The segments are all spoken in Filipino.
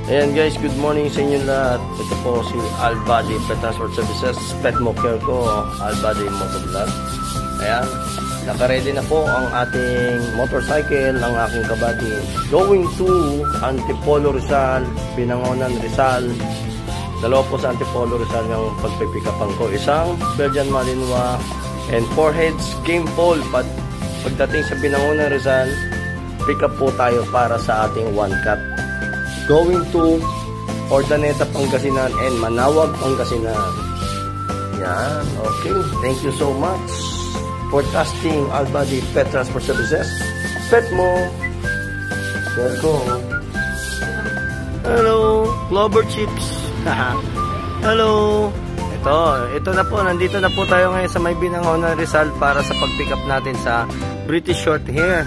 Ayan guys, good morning sa inyo lahat. Ito po si Albady Pet Transport Services, pet mocker ko, Albady Motovlog. Ayan, naka-ready na po ang ating motorcycle ng aking kabady. Going to Antipolo Rizal, Binangonan Rizal. Dalawa po sa Antipolo Rizal yung pagpipikapan ko. Isang Belgian Malinois and 4 heads game pole. Pagdating sa Binangonan Rizal, pick up po tayo para sa ating one cut. Going to Ordaneta, Pangasinan and Manawag, Pangasinan. Yan, okay. Thank you so much for trusting Albady Pet Transport Services. Pet mo. Welcome. Hello, Clover Chips. Hello. Ito na po. Nandito na po tayo ngayon sa may Binangonan Rizal para sa pag-pick up natin sa British Shorthair.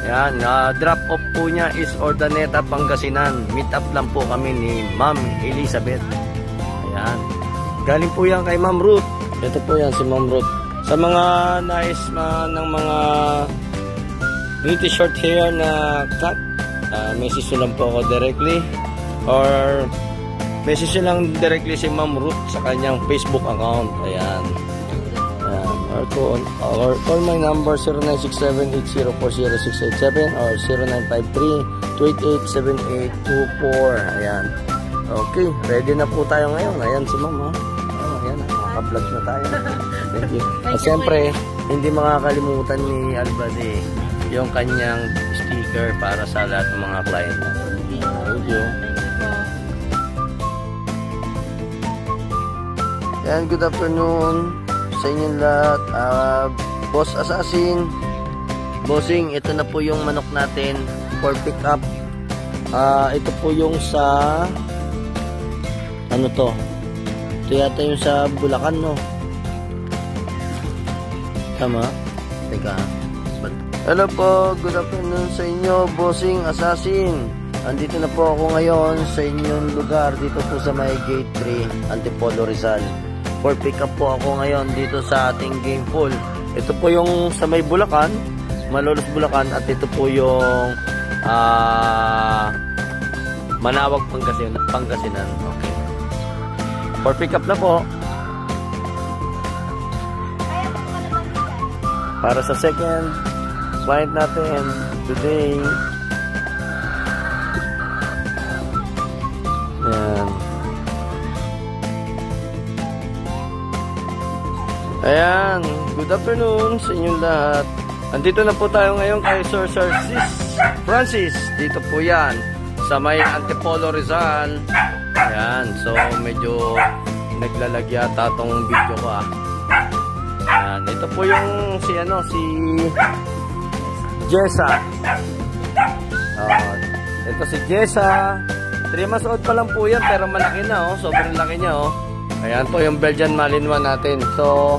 Yan, drop off po niya is Ordaneta, Pangasinan. Meet up lang po kami ni Ma'am Elizabeth. Ayan. Galing po yan kay Ma'am Ruth. Ito po yan si Ma'am Ruth. Sa mga nais ng mga British Shorthair na cat, message nyo lang po ako directly or message nyo lang directly si Ma'am Ruth sa kanyang Facebook account. Ayan. Or call my number 0967-8040-687 or 0953-288-7824. Ayan. Okay, ready na po tayo ngayon. Ayan si Ma'am. Ayan, maka-vlog na tayo. Thank you. At siyempre, hindi makakalimutan ni Albady yung kanyang sticker para sa lahat ng mga client. Thank you. Ayan, good afternoon sa inyong lahat. Boss Assassin, bossing, ito na po yung manok natin for pick up. Ito po yung sa ano to, ito yata yung sa Bulacan, no? Tama? Teka, hello po, good afternoon sa inyo, bossing Assassin. Andito na po ako ngayon sa inyong lugar, dito po sa may Gate 3, Antipolo Rizal. For pick up po ako ngayon dito sa ating game pool. Ito po yung sa may Bulacan, Malolos Bulacan, at ito po yung Manawag, Pangasinan. Okay. For pick up na po. Para sa second client natin today. Ayan. Ayan, good afternoon sa inyong lahat. Andito na po tayo ngayon kay Sir Francis. Dito po yan, sa may Antipolo Rizal. Ayan, so medyo naglalag yata tong video ko Ayan, ito po yung si Jessa. Ito si Jessa. 3 months old pa lang po yan, pero malaki na sobrang laki niya Ayan po yung Belgian Malinois natin. So,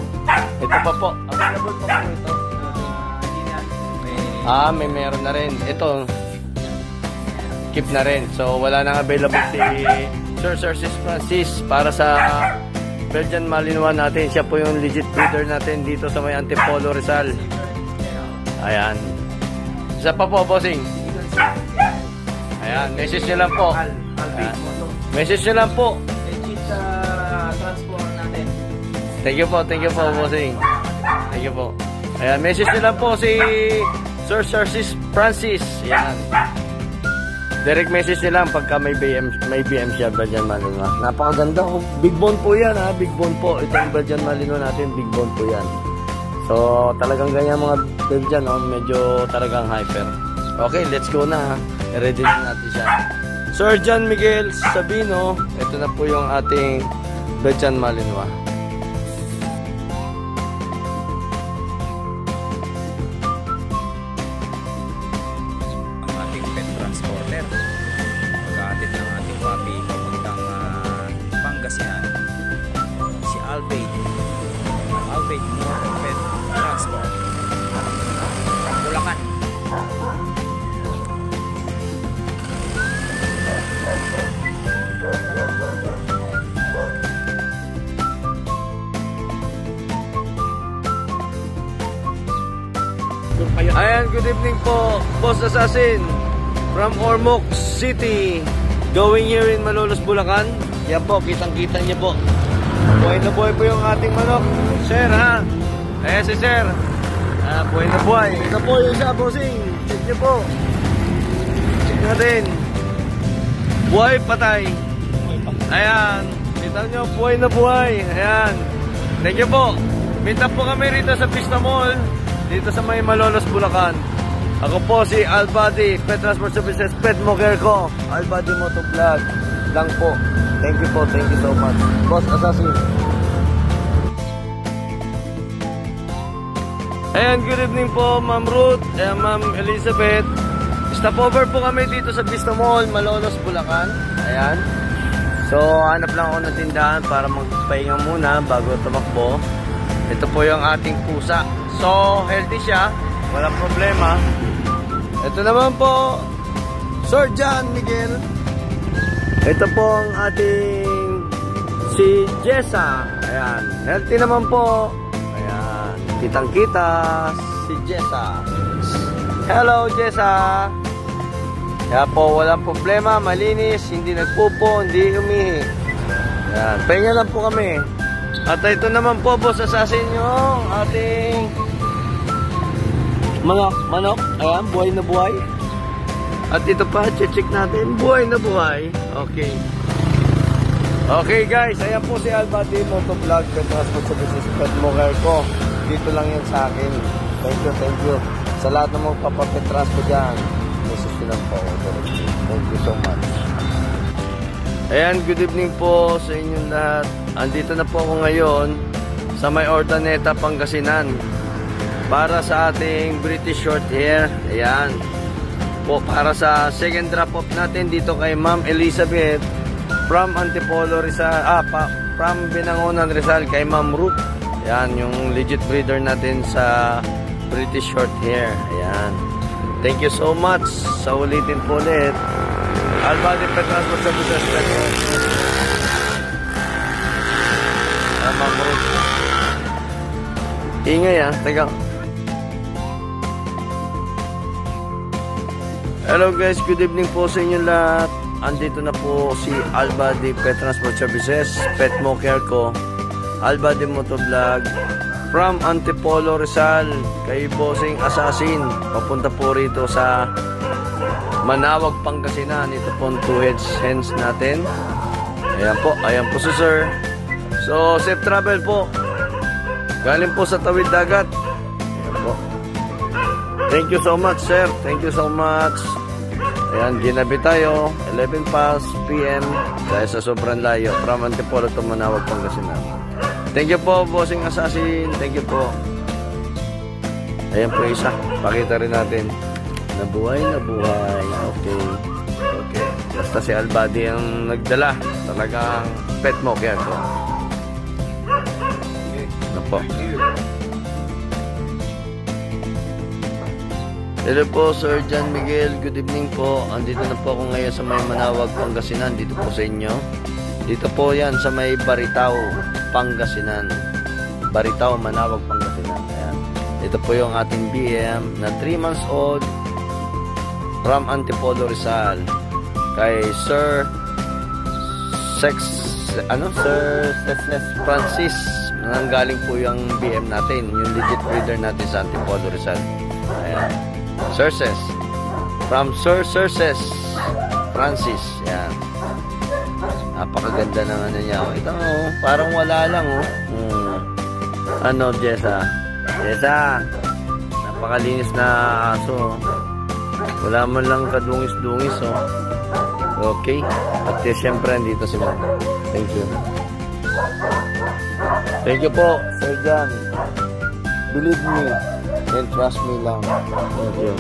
ito pa po. Available pa po ito. May meron na rin. Ito, keep na rin. So, wala nang available si Sir Francis para sa Belgian Malinois natin. Siya po yung legit breeder natin dito sa may Antipolo Rizal. Ayan. Isa pa po, bossing. Ayan, message nyo lang po. Message nyo lang po. Transport natin. Thank you po, bossing. Thank you po. Ayan, message nyo lang po si Sir Francis. Ayan. Direct message nyo lang pagka may BM siya, Belgian Malinois. Napakaganda. Big bone po yan big bone po. Itong Belgian Malinois natin, big bone po yan. So, talagang ganyan mga Belgian, medyo talagang hyper. Okay, let's go na ready na natin siya. Sir John Miguel Sabino, ito na po yung ating Belgian Malinois. Ang ating pet transporter. Mag-aatid ng ating puppy papuntang Pangasinan. Si Albady. Albady Pet Transport. Bulacan. Ayan, good evening po, Boss Assassin from Ormoc City. going here in Malolos, Bulacan. Yan po, kitang-kita niyo po. Buhay na buhay po yung ating manok. Sir, ha? Eh, si Sir. Buhay na buhay. Ito po yung isa, bossing. Check niyo po. Check natin. Buhay patay. Ayan. Kita nyo, buhay na buhay. Ayan. Thank you po. Meet up po kami rito sa Vista Mall. Dito sa may Malolos, Bulacan. Ako po si Albady, Pet Transport Services, Pet Moker ko. Albady Motovlog lang po. Thank you po, thank you so much. Boss Assassin. Ayan, good evening po, Ma'am Ruth, Ma'am Elizabeth. Stop over po kami dito sa Vista Mall, Malolos, Bulacan. Ayan. So, hanap lang ako ng tindahan para magpahinga muna bago tumakbo. Ito po yung ating pusa. So, healthy siya. Walang problema. Ito naman po, Sir John Miguel. Ito po ang ating si Jessa. Ayan. Healthy naman po. Ayan. Kitang-kita si Jessa. Hello, Jessa. Kaya po, walang problema, malinis, hindi nagpupo, hindi umihi. Yan, pahinga lang po kami. At ito naman po, Boss Assassin, yung ating manok. Ayan, buhay na buhay. At ito pa, check natin, buhay na buhay. Okay. Okay guys, ayan po si Albady Motovlog, Pet Transport Services, Pet Moker ko. Dito lang yan sa akin. Thank you. Sa lahat ng mga papapet transport dyan. Lang po. Thank you so much. Ayan, good evening po sa inyong lahat. Andito na po ako ngayon sa may Ordaneta, Pangasinan para sa ating British short hair. Ayan po, para sa second drop off natin dito kay Ma'am Elizabeth from Antipolo Rizal, from Binangonan Rizal kay Ma'am Ruth. Ayan, yung legit breeder natin sa British short hair. Ayan. Thank you so much. Sa ulitin po ulit. Albady Pet Transport Services. Ma'am Ruth. Ingay teka. Hello guys, good evening po sa inyo lahat. Andito na po si Albady Pet Transport Services, Pet Moker ko. Albady Motovlog. From Antipolo Rizal kay Bossing Assassin. Papunta po rito sa Manawag, Pangasinan. Ito po ang 2 heads hens natin. Ayan po si Sir. So safe travel po. Galing po sa tawid dagat. Ayan po. Thank you so much Sir. Thank you so much. Ayan, ginabi tayo 11 past PM dahil sa sobrang layo from Antipolo to Manawag, Pangasinan. Thank you po, Bossing Assassin. Thank you po. Ayan po isa. Pakita rin natin. Nabuhay. Okay. Basta si Albady ang nagdala. Talagang pet mo kaya ko. Ano po. Hello po, Sir John Miguel. Good evening po. Andito na po ako ngayon sa may Manawag, Pangasinan. Dito po sa inyo. Dito po yan sa may Baritao, Pangasinan. Baritao, Manawag, Pangasinan. Ayan. Ito po yung ating BM na 3 months old from Antipolo Rizal kay Sir Francis. Nanggaling po yung BM natin, yung legit breeder natin sa Antipolo Rizal. Ayan. From Sir Francis. Ayan. Napakaganda ng ano niya. Ito, parang wala lang, Jessa. Napakalinis na aso. Wala man lang kadungis-dungis, Okay. At siyempre, dito si Ma'am. Thank you. Thank you po, Sir John. Believe me and trust me lang. Thank you.